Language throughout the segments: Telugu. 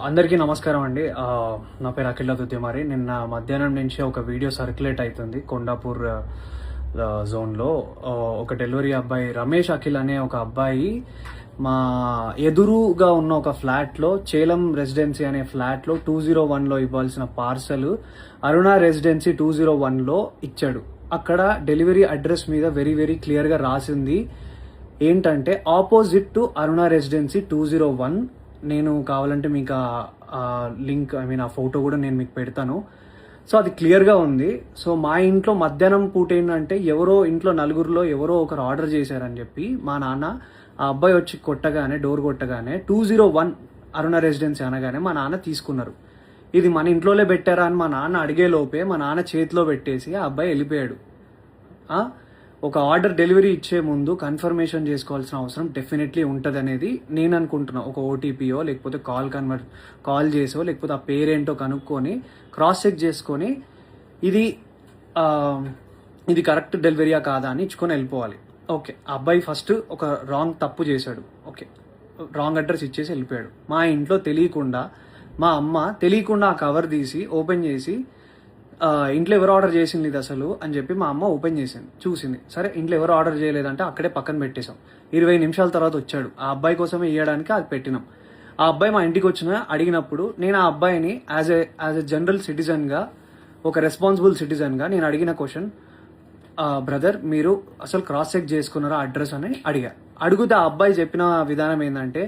అందరికీ నమస్కారం అండి. నా పేరు అఖిల్ దుద్దిమారి. నిన్న మధ్యాహ్నం నుంచి ఒక వీడియో సర్క్యులేట్ అవుతుంది కొండాపూర్ జోన్లో. ఒక డెలివరీ అబ్బాయి రమేష్ అఖిల్ అనే ఒక అబ్బాయి మా ఎదురుగా ఉన్న ఒక ఫ్లాట్లో, చేలం రెసిడెన్సీ అనే ఫ్లాట్లో 201లో ఇవ్వాల్సిన పార్సల్ అరుణ రెసిడెన్సీ 201లో ఇచ్చాడు. అక్కడ డెలివరీ అడ్రస్ మీద వెరీ వెరీ క్లియర్గా రాసింది ఏంటంటే ఆపోజిట్ టు అరుణ రెసిడెన్సీ 201. నేను కావాలంటే మీకు ఆ లింక్ ఆ ఫోటో కూడా నేను మీకు పెడతాను. సో అది క్లియర్గా ఉంది. సో మా ఇంట్లో మధ్యాహ్నం పూట ఏంటంటే ఇంట్లో నలుగురిలో ఎవరో ఒకరు ఆర్డర్ చేశారని చెప్పి మా నాన్న ఆ అబ్బాయి వచ్చి డోర్ కొట్టగానే 201 అరుణ రెసిడెన్సీ అనగానే మా నాన్న తీసుకున్నారు. ఇది మన ఇంట్లోనే పెట్టారా అని మా నాన్న అడిగే లోపే మా నాన్న చేతిలో పెట్టేసి ఆ అబ్బాయి వెళ్ళిపోయాడు. ఒక ఆర్డర్ డెలివరీ ఇచ్చే ముందు కన్ఫర్మేషన్ చేసుకోవాల్సిన అవసరం డెఫినెట్లీ ఉంటుంది అనేది నేను అనుకుంటున్నా. ఒక ఓటీపీయో లేకపోతే కాల్ చేసో లేకపోతే ఆ పేరేంటో కనుక్కొని క్రాస్ చెక్ చేసుకొని ఇది కరెక్ట్ డెలివరీయా కాదా అని ఇచ్చుకొని వెళ్ళిపోవాలి. ఓకే, అబ్బాయి ఫస్ట్ ఒక తప్పు చేశాడు. ఓకే, రాంగ్ అడ్రస్ ఇచ్చేసి వెళ్ళిపోయాడు. మా ఇంట్లో తెలియకుండా మా అమ్మ తెలియకుండా ఆ కవర్ తీసి ఓపెన్ చేసి ఇంట్లో ఎవరు ఆర్డర్ చేసింది ఇది అసలు అని చెప్పి మా అమ్మ ఓపెన్ చేసింది, చూసింది. సరే ఇంట్లో ఎవరు ఆర్డర్ చేయలేదంటే అక్కడే పక్కన పెట్టేశాం. 20 నిమిషాల తర్వాత వచ్చాడు. ఆ అబ్బాయి కోసమే ఇవ్వడానికి అది పెట్టినాం. ఆ అబ్బాయి మా ఇంటికి అడిగినప్పుడు నేను ఆ అబ్బాయిని యాజ్ ఎ జనరల్ సిటిజన్గా, ఒక రెస్పాన్సిబుల్ సిటిజన్గా నేను అడిగిన క్వశ్చన్, బ్రదర్ మీరు అసలు క్రాస్ చెక్ చేసుకున్నారా అడ్రస్ అని అడిగితే ఆ అబ్బాయి చెప్పిన విధానం ఏంటంటే,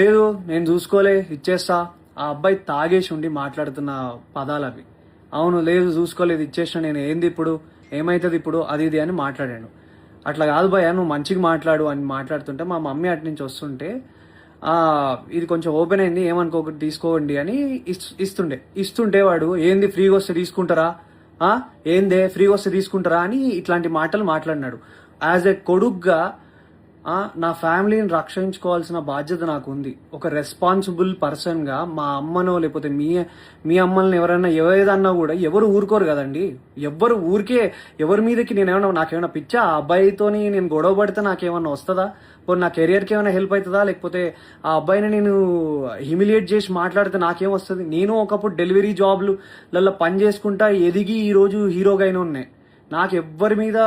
లేదు నేను చూసుకోలే ఇచ్చేస్తా. ఆ అబ్బాయి తాగేసి ఉండి మాట్లాడుతున్న పదాలు అవి. అవును, లేదు చూసుకోలేదు ఇచ్చేసిన, నేను ఏంది ఇప్పుడు, ఏమవుతుంది ఇప్పుడు, అది ఇది అని మాట్లాడాను. అట్లా కాదు భయ్య, నువ్వు మంచిగా మాట్లాడు అని మాట్లాడుతుంటే మా మమ్మీ అటు నుంచి వస్తుంటే ఇది కొంచెం ఓపెన్ అయింది ఏమనుకోకటి తీసుకోండి అని ఇస్తుంటే వాడు ఏంది ఫ్రీగా వస్తే తీసుకుంటారా, ఏందే ఫ్రీగా వస్తే తీసుకుంటారా అని ఇట్లాంటి మాటలు మాట్లాడినాడు. యాజ్ ఎ కొడుగ్గా నా ఫ్యామిలీని రక్షించుకోవాల్సిన బాధ్యత నాకు ఉంది. ఒక రెస్పాన్సిబుల్ పర్సన్గా మా అమ్మనో లేకపోతే మీ అమ్మల్ని ఎవరైనా ఏదన్నా కూడా ఎవరు ఊరుకోరు కదండి. ఎవరి మీదకి నాకేమైనా పిచ్చా, ఆ అబ్బాయితోని నేను గొడవ పడితే నాకేమన్నా వస్తుందా, నా కెరియర్కి ఏమైనా హెల్ప్ అవుతుందా, లేకపోతే ఆ అబ్బాయిని నేను హ్యూమిలియేట్ చేసి మాట్లాడితే నాకేం వస్తుంది. నేను ఒకప్పుడు డెలివరీ జాబ్లలో పని చేసుకుంటా ఎదిగి ఈరోజు హీరోగా అయినా ఉన్నాయి. నాకు ఎవ్వరి మీద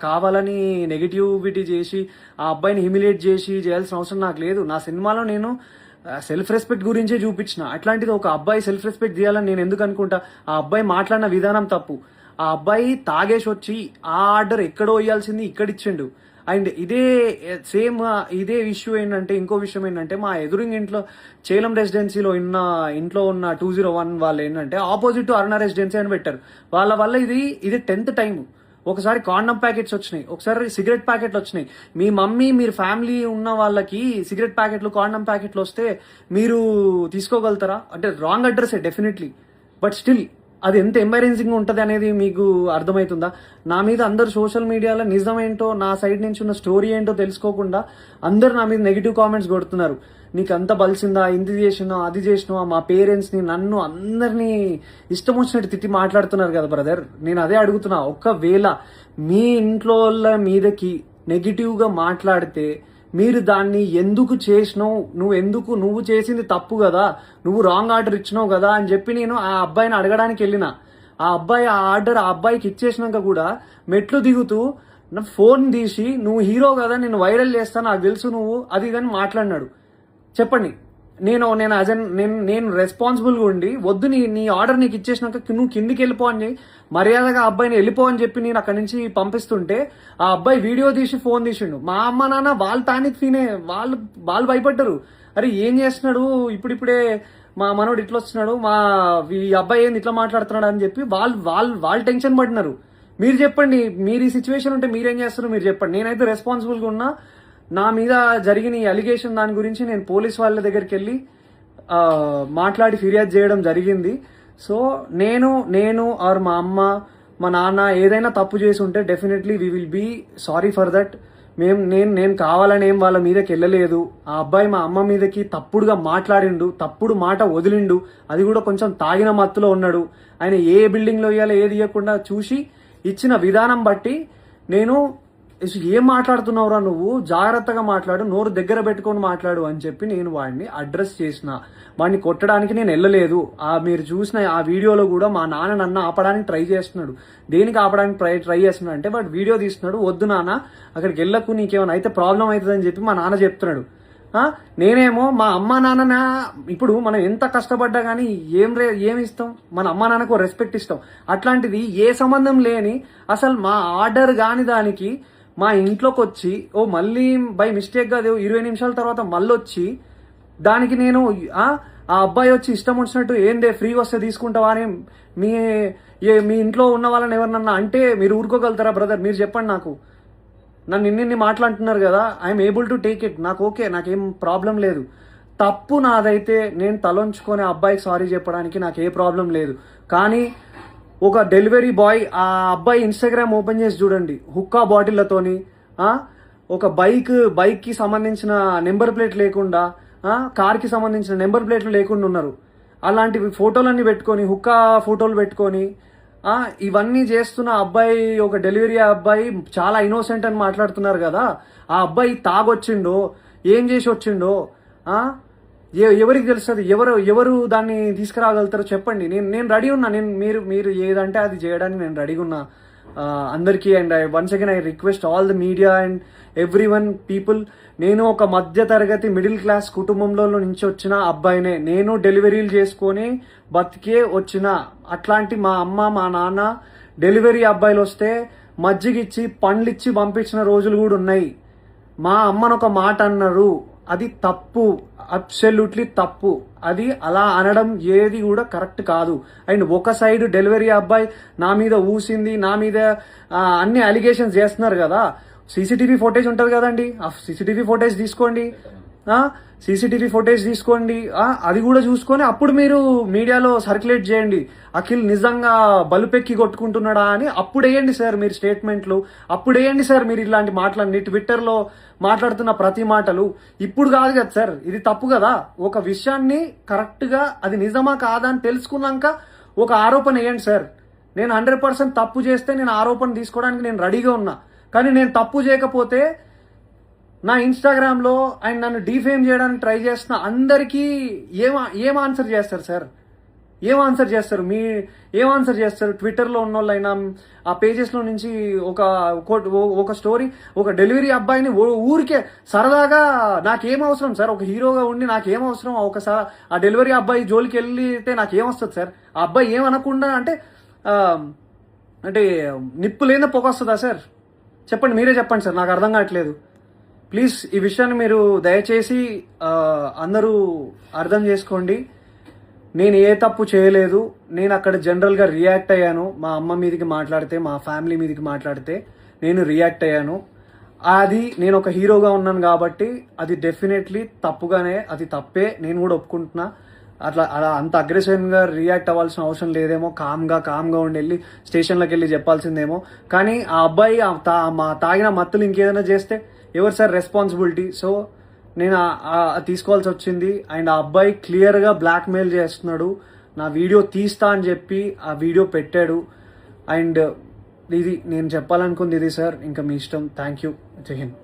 కావాలని నెగిటివిటీ చేసి ఆ అబ్బాయిని హ్యూమిలియేట్ చేయాల్సిన అవసరం నాకు లేదు. నా సినిమాలో నేను సెల్ఫ్ రెస్పెక్ట్ గురించే చూపించిన. అట్లాంటిది ఒక అబ్బాయి సెల్ఫ్ రెస్పెక్ట్ చేయాలని నేను ఎందుకు అనుకుంటా? ఆ అబ్బాయి మాట్లాడిన విధానం తప్పు. ఆ అబ్బాయి తాగేసి వచ్చి ఆ ఆర్డర్ ఎక్కడో ఇవ్వాల్సింది ఇక్కడ ఇచ్చిండు. అండ్ ఇదే ఇష్యూ ఏంటంటే, ఇంకో విషయం ఏంటంటే, మా ఎదురింగ్ ఇంట్లో చేలం రెసిడెన్సీలో ఇంట్లో ఉన్న 201 వాళ్ళు ఏంటంటే ఆపోజిట్ టు అరుణ రెసిడెన్సీ అని పెట్టారు. వాళ్ళ వల్ల ఇది 10th టైం. ఒకసారి కాండమ్ ప్యాకెట్స్ వచ్చినాయి, ఒకసారి సిగరెట్ ప్యాకెట్లు వచ్చినాయి. మీ మమ్మీ మీరు ఫ్యామిలీ ఉన్న వాళ్ళకి సిగరెట్ ప్యాకెట్లు కాండమ్ ప్యాకెట్లు వస్తే మీరు తీసుకోగలుగుతారా? అంటే wrong address definitely, but still అది ఎంత ఎంబారెన్సింగ్ ఉంటుంది అనేది మీకు అర్థమవుతుందా? నా మీద అందరు సోషల్ మీడియాలో నిజం ఏంటో, నా సైడ్ నుంచి ఉన్న స్టోరీ ఏంటో తెలుసుకోకుండా అందరు నా మీద నెగిటివ్ కామెంట్స్ కొడుతున్నారు. నీకు అంత బలిసిందా, ఇంది చేసినా అది చేసినావా, మా పేరెంట్స్ని నన్ను అందరినీ ఇష్టం వచ్చినట్టు తిట్టి మాట్లాడుతున్నారు కదా బ్రదర్. నేను అదే అడుగుతున్నా, ఒకవేళ మీ ఇంట్లో వాళ్ళ మీదకి నెగిటివ్గా మాట్లాడితే మీరు దాన్ని ఎందుకు చేసినావు, నువ్వు చేసింది తప్పు కదా, నువ్వు రాంగ్ ఆర్డర్ ఇచ్చినావు కదా అని చెప్పి నేను ఆ అబ్బాయిని అడగడానికి వెళ్ళిన. ఆ అబ్బాయి ఆ ఆర్డర్ ఆ అబ్బాయికి ఇచ్చేసినాక కూడా మెట్లు దిగుతూ నా ఫోన్ తీసి నువ్వు హీరో కదా, నేను వైరల్ చేస్తా, నాకు తెలుసు నువ్వు అది ఇదని మాట్లాడినాడు. చెప్పండి, నేను రెస్పాన్సిబుల్గా ఉండి వద్దు నీ ఆర్డర్ నీకు ఇచ్చేసినాక నువ్వు కిందికి వెళ్ళిపో అని మర్యాదగా అబ్బాయిని వెళ్ళిపో అని చెప్పి నేను అక్కడి నుంచి పంపిస్తుంటే ఆ అబ్బాయి వీడియో తీసి ఫోన్ తీసిండు. మా అమ్మ నాన్న వాళ్ళు తానికి వాళ్ళు భయపడ్డారు. అరే ఏం చేస్తున్నాడు ఇప్పుడిప్పుడే మా మనోడు ఇట్లా వస్తున్నాడు, ఈ అబ్బాయి ఏంది ఇట్లా మాట్లాడుతున్నాడు అని చెప్పి వాళ్ళు టెన్షన్ పడినారు. మీరు చెప్పండి, మీరు ఈ సిచ్యువేషన్ ఉంటే మీరేం చేస్తారు మీరు చెప్పండి. నేనైతే రెస్పాన్సిబుల్గా ఉన్నా. నా మీద జరిగిన ఈ అలిగేషన్ దాని గురించి నేను పోలీస్ వాళ్ళ దగ్గరికి వెళ్ళి మాట్లాడి ఫిర్యాదు చేయడం జరిగింది. సో నేను ఆర్ మా అమ్మ మా నాన్న ఏదైనా తప్పు చేసి ఉంటే definitely we will be sorry for that. నేను కావాలని ఏం వాళ్ళ మీదకి వెళ్ళలేదు. ఆ అబ్బాయి మా అమ్మ మీదకి తప్పుడుగా మాట్లాడిండు, తప్పుడు మాట వదిలిండు, అది కూడా కొంచెం తాగిన మత్తులో ఉన్నాడు. ఆయన ఏ బిల్డింగ్లో ఇవ్వాలో ఏది ఇవ్వకుండా చూసి ఇచ్చిన విధానం బట్టి నేను ఏం మాట్లాడుతున్నావురా నువ్వు, జాగ్రత్తగా మాట్లాడు, నోరు దగ్గర పెట్టుకొని మాట్లాడు అని చెప్పి నేను వాడిని అడ్రస్ చేసిన. వాడిని కొట్టడానికి నేను వెళ్ళలేదు. మీరు చూసిన ఆ వీడియోలో కూడా మా నాన్న నన్ను ఆపడానికి ట్రై చేస్తున్నాడు. దేనికి ఆపడానికి ట్రై చేస్తున్నాడు అంటే వాడు వీడియో తీస్తున్నాడు, వద్దు నాన్న అక్కడికి వెళ్ళకు, నీకేమైనా అయితే ప్రాబ్లం అవుతుందని చెప్పి మా నాన్న చెప్తున్నాడు. నేనేమో మా అమ్మా నాన్న, ఇప్పుడు మనం ఎంత కష్టపడ్డా కానీ ఏమి ఇస్తాం, మన అమ్మా నాన్నకు రెస్పెక్ట్ ఇస్తాం. అట్లాంటిది ఏ సంబంధం లేని అసలు మా ఆర్డర్ కాని దానికి మా ఇంట్లోకి వచ్చి మళ్ళీ బై మిస్టేక్గా 20 నిమిషాల తర్వాత మళ్ళీ వచ్చి దానికి నేను ఆ అబ్బాయి వచ్చి ఇష్టం వచ్చినట్టు ఏందే ఫ్రీ వస్తే తీసుకుంటావా అని మీ ఇంట్లో ఉన్న వాళ్ళని ఎవరినన్నా అంటే మీరు ఊరుకోగలుగుతారా బ్రదర్? మీరు చెప్పండి. నాకు నన్ను ఇన్ని మాట్లాడుతున్నారు కదా, I'm able to take it. నాకు ఓకే, నాకేం ప్రాబ్లం లేదు. తప్పు నాదైతే నేను తలొంచుకొని అబ్బాయికి సారీ చెప్పడానికి నాకు ఏ ప్రాబ్లం లేదు. కానీ ఒక డెలివరీ బాయ్ ఆ అబ్బాయి ఇన్స్టాగ్రామ్ ఓపెన్ చేసి చూడండి, హుక్కా బాటిళ్లతోని ఒక బైక్కి సంబంధించిన నెంబర్ ప్లేట్ లేకుండా, కార్కి సంబంధించిన నెంబర్ ప్లేట్లు లేకుండా ఉన్నారు. అలాంటివి ఫోటోలన్నీ పెట్టుకొని, హుక్కా ఫోటోలు పెట్టుకొని ఇవన్నీ చేస్తున్న అబ్బాయి, ఒక డెలివరీ అబ్బాయి చాలా ఇన్నోసెంట్ అని మాట్లాడుతున్నారు కదా. ఆ అబ్బాయి తాగొచ్చిండో ఏం చేసి వచ్చిండో ఎవరికి తెలుస్తుంది? ఎవరు దాన్ని తీసుకురాగలుగుతారో చెప్పండి. నేను రెడీ ఉన్నా. మీరు ఏదంటే అది చేయడానికి నేను రెడీగా ఉన్నా అందరికీ. And once again I request all the media and every one people, నేను ఒక మధ్య తరగతి మిడిల్ క్లాస్ కుటుంబంలో నుంచి వచ్చిన అబ్బాయినే. నేను డెలివరీలు చేసుకొని బతికే వచ్చిన. అట్లాంటి మా అమ్మ మా నాన్న డెలివరీ అబ్బాయిలు వస్తే మజ్జిగిచ్చి పండ్లిచ్చి పంపించిన రోజులు కూడా ఉన్నాయి. మా అమ్మను ఒక మాట అన్నారు, అది తప్పు, అబ్సల్యూట్లీ తప్పు. అది అలా అనడం ఏది కూడా కరెక్ట్ కాదు. అండ్ ఒక సైడ్ డెలివరీ అబ్బాయి నా మీద ఊసింది, నా మీద అన్ని అలిగేషన్స్ చేస్తున్నారు కదా. సీసీటీవీ ఫుటేజ్ ఉంటుంది కదండి, ఆ సీసీటీవీ ఫుటేజ్ తీసుకోండి. సీసీటీవీ ఫుటేజ్ తీసుకోండి, అది కూడా చూసుకొని అప్పుడు మీరు మీడియాలో సర్క్యులేట్ చేయండి. అఖిల్ నిజంగా బలుపెక్కి కొట్టుకుంటున్నాడా అని అప్పుడు వేయండి సార్ మీరు స్టేట్మెంట్లు. అప్పుడు వేయండి సార్ మీరు ఇలాంటి మాటలన్నీ ట్విట్టర్లో మాట్లాడుతున్న ప్రతి మాటలు. ఇప్పుడు కాదు కదా సార్, ఇది తప్పు కదా. ఒక విషయాన్ని కరెక్ట్గా అది నిజమా కాదా అని తెలుసుకున్నాక ఒక ఆరోపణ వేయండి సార్. నేను 100% తప్పు చేస్తే నేను ఆరోపణ తీసుకోవడానికి నేను రెడీగా ఉన్నా. కానీ నేను తప్పు చేయకపోతే నా ఇన్స్టాగ్రామ్లో అండ్ నన్ను డిఫేమ్ చేయడానికి ట్రై చేస్తున్న అందరికీ ఏం ఆన్సర్ చేస్తారు సార్? ఏం ఆన్సర్ చేస్తారు? ట్విట్టర్లో ఉన్న వాళ్ళైనా ఆ పేజెస్లో నుంచి ఒక స్టోరీ, ఒక డెలివరీ అబ్బాయిని ఊరికే సరదాగా నాకేం అవసరం సార్? ఒక హీరోగా ఉండి నాకేం అవసరం? ఒకసారి ఆ డెలివరీ అబ్బాయి జోలికి వెళ్తే నాకేమొస్తుంది సార్? ఆ అబ్బాయి ఏమనకుండా అంటే నిప్పు లేదా పొగ వస్తుందా సార్? చెప్పండి, మీరే చెప్పండి సార్, నాకు అర్థం కావట్లేదు. ప్లీజ్ ఈ విషయాన్ని మీరు దయచేసి అందరూ అర్థం చేసుకోండి. నేను ఏ తప్పు చేయలేదు. నేను అక్కడ జనరల్గా రియాక్ట్ అయ్యాను. మా అమ్మ మీదకి మాట్లాడితే, మా ఫ్యామిలీ మీదకి మాట్లాడితే నేను రియాక్ట్ అయ్యాను. అది నేను ఒక హీరోగా ఉన్నాను కాబట్టి అది డెఫినెట్లీ తప్పుగానే, అది తప్పే, నేను కూడా ఒప్పుకుంటున్నా. అలా అంత అగ్రెసివ్గా రియాక్ట్ అవ్వాల్సిన అవసరం లేదేమో. కామ్గా ఉండి వెళ్ళి స్టేషన్లోకి వెళ్ళి చెప్పాల్సిందేమో. కానీ ఆ అబ్బాయి తాగిన మత్తులు ఇంకేదైనా చేస్తే ఎవరు సార్ రెస్పాన్సిబిలిటీ? సో నేను తీసుకోవాల్సి వచ్చింది. అండ్ ఆ అబ్బాయి క్లియర్గా బ్లాక్మెయిల్ చేస్తున్నాడు. నా వీడియో తీస్తా అని చెప్పి ఆ వీడియో పెట్టాడు. అండ్ ఇది నేను చెప్పాలనుకుంది ఇది సార్. ఇంకా మీ ఇష్టం. Thank you. జై హింద్.